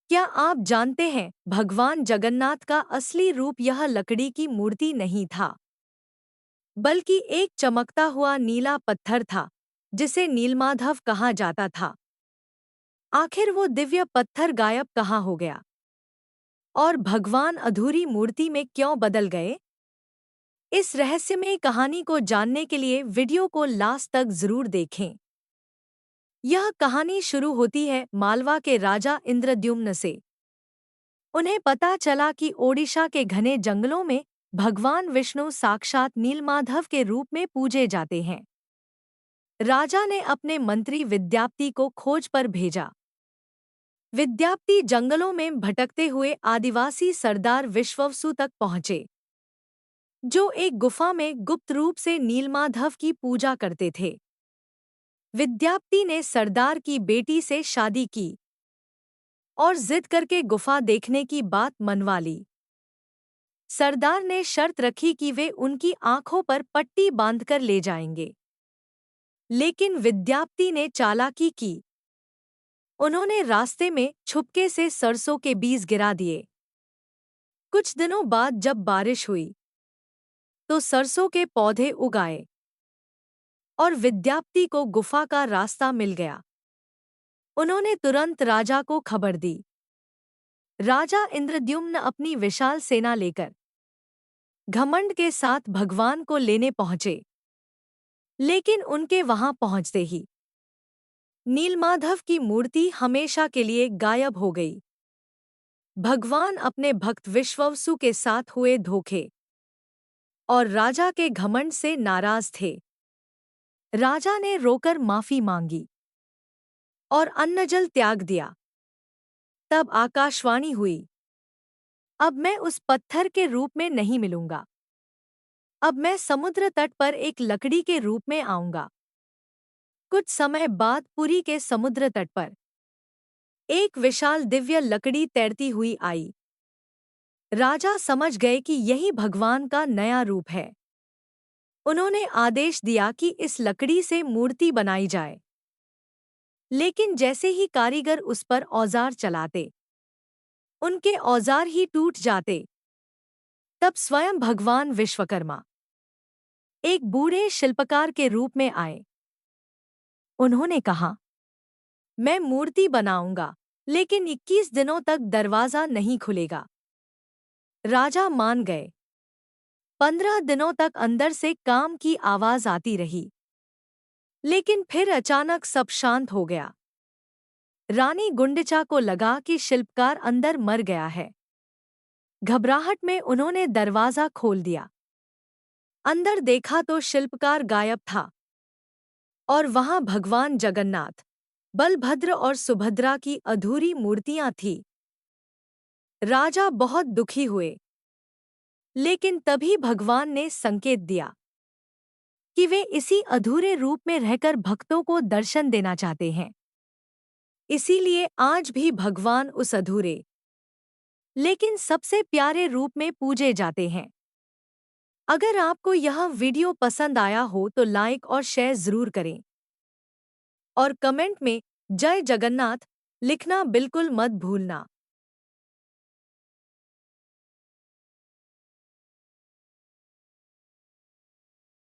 क्या आप जानते हैं भगवान जगन्नाथ का असली रूप यह लकड़ी की मूर्ति नहीं था, बल्कि एक चमकता हुआ नीला पत्थर था जिसे नीलमाधव कहा जाता था। आखिर वो दिव्य पत्थर गायब कहाँ हो गया और भगवान अधूरी मूर्ति में क्यों बदल गए? इस रहस्यमय कहानी को जानने के लिए वीडियो को लास्ट तक जरूर देखें। यह कहानी शुरू होती है मालवा के राजा इंद्रद्युम्न से। उन्हें पता चला कि ओडिशा के घने जंगलों में भगवान विष्णु साक्षात नीलमाधव के रूप में पूजे जाते हैं। राजा ने अपने मंत्री विद्याप्ति को खोज पर भेजा। विद्याप्ति जंगलों में भटकते हुए आदिवासी सरदार विश्ववसु तक पहुंचे, जो एक गुफा में गुप्त रूप से नीलमाधव की पूजा करते थे। विद्याप्ति ने सरदार की बेटी से शादी की और जिद करके गुफा देखने की बात मनवा ली। सरदार ने शर्त रखी कि वे उनकी आंखों पर पट्टी बांधकर ले जाएंगे, लेकिन विद्याप्ति ने चालाकी की। उन्होंने रास्ते में छुपके से सरसों के बीज गिरा दिए। कुछ दिनों बाद जब बारिश हुई तो सरसों के पौधे उग आए और विद्याप्ति को गुफा का रास्ता मिल गया। उन्होंने तुरंत राजा को खबर दी। राजा इंद्रद्युम्न अपनी विशाल सेना लेकर घमंड के साथ भगवान को लेने पहुंचे, लेकिन उनके वहां पहुंचते ही नीलमाधव की मूर्ति हमेशा के लिए गायब हो गई। भगवान अपने भक्त विश्ववसु के साथ हुए धोखे और राजा के घमंड से नाराज थे। राजा ने रोकर माफी मांगी और अन्नजल त्याग दिया। तब आकाशवाणी हुई, अब मैं उस पत्थर के रूप में नहीं मिलूंगा। अब मैं समुद्र तट पर एक लकड़ी के रूप में आऊंगा। कुछ समय बाद पुरी के समुद्र तट पर एक विशाल दिव्य लकड़ी तैरती हुई आई। राजा समझ गए कि यही भगवान का नया रूप है। उन्होंने आदेश दिया कि इस लकड़ी से मूर्ति बनाई जाए, लेकिन जैसे ही कारीगर उस पर औजार चलाते, उनके औजार ही टूट जाते। तब स्वयं भगवान विश्वकर्मा एक बूढ़े शिल्पकार के रूप में आए। उन्होंने कहा, मैं मूर्ति बनाऊंगा, लेकिन 21 दिनों तक दरवाजा नहीं खुलेगा। राजा मान गए। 15 दिनों तक अंदर से काम की आवाज आती रही, लेकिन फिर अचानक सब शांत हो गया। रानी गुंडिचा को लगा कि शिल्पकार अंदर मर गया है। घबराहट में उन्होंने दरवाजा खोल दिया। अंदर देखा तो शिल्पकार गायब था और वहां भगवान जगन्नाथ, बलभद्र और सुभद्रा की अधूरी मूर्तियां थीं। राजा बहुत दुखी हुए, लेकिन तभी भगवान ने संकेत दिया कि वे इसी अधूरे रूप में रहकर भक्तों को दर्शन देना चाहते हैं। इसीलिए आज भी भगवान उस अधूरे लेकिन सबसे प्यारे रूप में पूजे जाते हैं। अगर आपको यह वीडियो पसंद आया हो तो लाइक और शेयर जरूर करें और कमेंट में जय जगन्नाथ लिखना बिल्कुल मत भूलना।